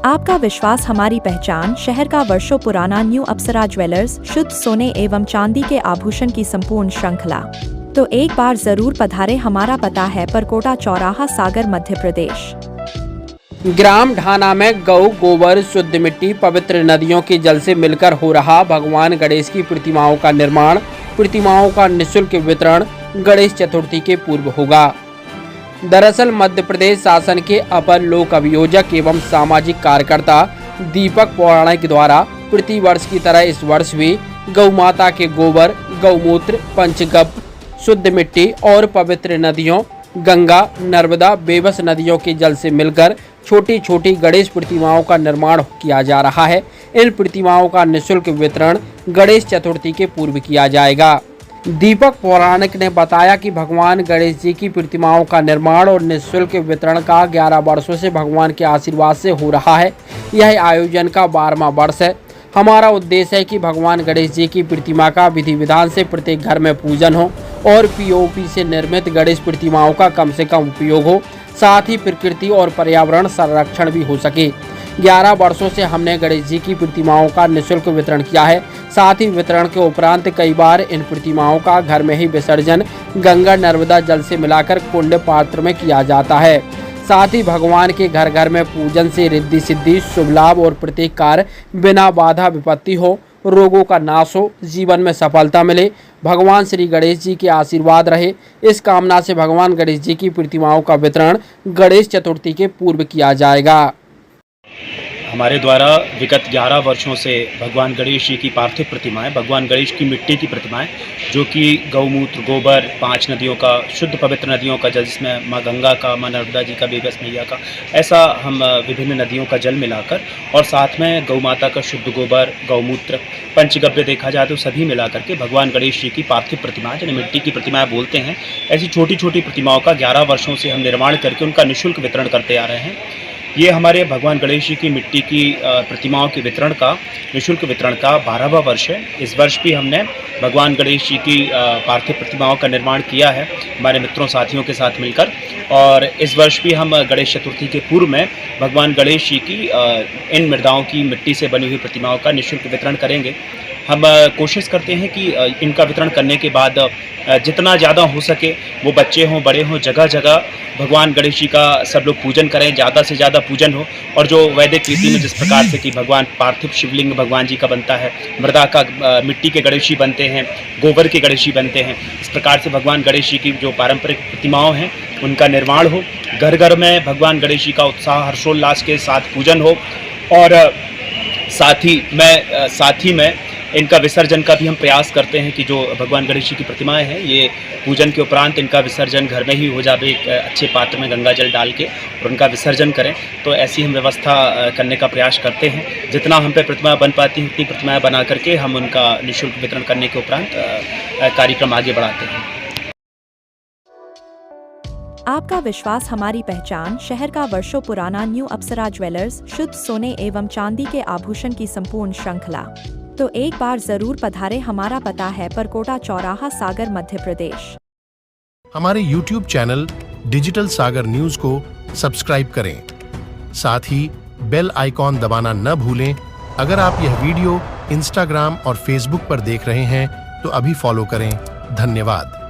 आपका विश्वास हमारी पहचान। शहर का वर्षों पुराना न्यू अप्सरा ज्वेलर्स, शुद्ध सोने एवं चांदी के आभूषण की संपूर्ण श्रृंखला। तो एक बार जरूर पधारे। हमारा पता है परकोटा चौराहा, सागर, मध्य प्रदेश। ग्राम ढाना में गौ गोबर, शुद्ध मिट्टी, पवित्र नदियों के जल से मिलकर हो रहा भगवान गणेश की प्रतिमाओं का निर्माण। प्रतिमाओं का निःशुल्क वितरण गणेश चतुर्थी के पूर्व होगा। दरअसल मध्य प्रदेश शासन के अपर लोक अभियोजक एवं सामाजिक कार्यकर्ता दीपक पौराणिक द्वारा प्रतिवर्ष की तरह इस वर्ष भी गौ माता के गोबर, गौमूत्र, पंचगव्य, शुद्ध मिट्टी और पवित्र नदियों गंगा, नर्मदा, बेबस नदियों के जल से मिलकर छोटी छोटी गणेश प्रतिमाओं का निर्माण किया जा रहा है। इन प्रतिमाओं का निःशुल्क वितरण गणेश चतुर्थी के पूर्व किया जाएगा। दीपक पौराणिक ने बताया कि भगवान गणेश जी की प्रतिमाओं का निर्माण और निःशुल्क वितरण का 11 वर्षों से भगवान के आशीर्वाद से हो रहा है। यह आयोजन का 12वां वर्ष है। हमारा उद्देश्य है कि भगवान गणेश जी की प्रतिमा का विधि विधान से प्रत्येक घर में पूजन हो और पीओपी से निर्मित गणेश प्रतिमाओं का कम से कम उपयोग हो, साथ ही प्रकृति और पर्यावरण संरक्षण भी हो सके। 11 वर्षों से हमने गणेश जी की प्रतिमाओं का निःशुल्क वितरण किया है। साथ ही वितरण के उपरांत कई बार इन प्रतिमाओं का घर में ही विसर्जन गंगा नर्मदा जल से मिलाकर कुंड पात्र में किया जाता है। साथ ही भगवान के घर घर में पूजन से रिद्धि सिद्धि, शुभ लाभ और प्रत्येक कार्य बिना बाधा विपत्ति हो, रोगों का नाश हो, जीवन में सफलता मिले, भगवान श्री गणेश जी के आशीर्वाद रहे, इस कामना से भगवान गणेश जी की प्रतिमाओं का वितरण गणेश चतुर्थी के पूर्व किया जाएगा। हमारे द्वारा विगत 11 वर्षों से भगवान गणेश जी की पार्थिव प्रतिमाएं, भगवान गणेश की मिट्टी की प्रतिमाएं, जो कि गौमूत्र, गोबर, 5 नदियों का, शुद्ध पवित्र नदियों का जल, जिसमें माँ गंगा का, माँ नर्मदा जी का, बेबस मैया का, ऐसा हम विभिन्न नदियों का जल मिलाकर और साथ में गौ माता का शुद्ध गोबर, गौमूत्र, पंचगव्य देखा जाए तो सभी मिलाकर के भगवान गणेश जी की पार्थिव प्रतिमाएं, जिन्हें मिट्टी की प्रतिमाएं बोलते हैं, ऐसी छोटी छोटी प्रतिमाओं का 11 वर्षों से हम निर्माण करके उनका निःशुल्क वितरण करते आ रहे हैं। ये हमारे भगवान गणेश जी की मिट्टी की प्रतिमाओं के वितरण का, निःशुल्क वितरण का 12वां वर्ष है। इस वर्ष भी हमने भगवान गणेश जी की पार्थिव प्रतिमाओं का निर्माण किया है हमारे मित्रों साथियों के साथ मिलकर, और इस वर्ष भी हम गणेश चतुर्थी के पूर्व में भगवान गणेश जी की इन मृदाओं की मिट्टी से बनी हुई प्रतिमाओं का निःशुल्क वितरण करेंगे। हम कोशिश करते हैं कि इनका वितरण करने के बाद जितना ज़्यादा हो सके, वो बच्चे हों, बड़े हों, जगह जगह भगवान गणेश जी का सब लोग पूजन करें, ज़्यादा से ज़्यादा पूजन हो। और जो वैदिक रीति में जिस प्रकार से कि भगवान पार्थिव शिवलिंग भगवान जी का बनता है, मृदा का मिट्टी के गणेश जी बनते हैं, गोबर के गणेश जी बनते हैं, इस प्रकार से भगवान गणेश जी की जो पारंपरिक प्रतिमाओं हैं उनका निर्माण हो। घर घर में भगवान गणेश जी का उत्साह हर्षोल्लास के साथ पूजन हो, और साथ ही में इनका विसर्जन का भी हम प्रयास करते हैं कि जो भगवान गणेश जी की प्रतिमाएं हैं, ये पूजन के उपरांत इनका विसर्जन घर में ही हो जाए, एक अच्छे पात्र में गंगा जल डाल के और उनका विसर्जन करें। तो ऐसी हम व्यवस्था करने का प्रयास करते हैं। जितना हम पे प्रतिमा बन पाती है उतनी प्रतिमाएं बना करके हम उनका निःशुल्क वितरण करने के उपरांत कार्यक्रम आगे बढ़ाते हैं। आपका विश्वास हमारी पहचान। शहर का वर्षों पुराना न्यू अप्सरा ज्वेलर्स, शुद्ध सोने एवं चांदी के आभूषण की संपूर्ण श्रृंखला। तो एक बार जरूर पधारे। हमारा पता है परकोटा चौराहा, सागर, मध्य प्रदेश। हमारे YouTube चैनल डिजिटल सागर न्यूज को सब्सक्राइब करें, साथ ही बेल आइकॉन दबाना न भूलें। अगर आप यह वीडियो Instagram और Facebook पर देख रहे हैं तो अभी फॉलो करें। धन्यवाद।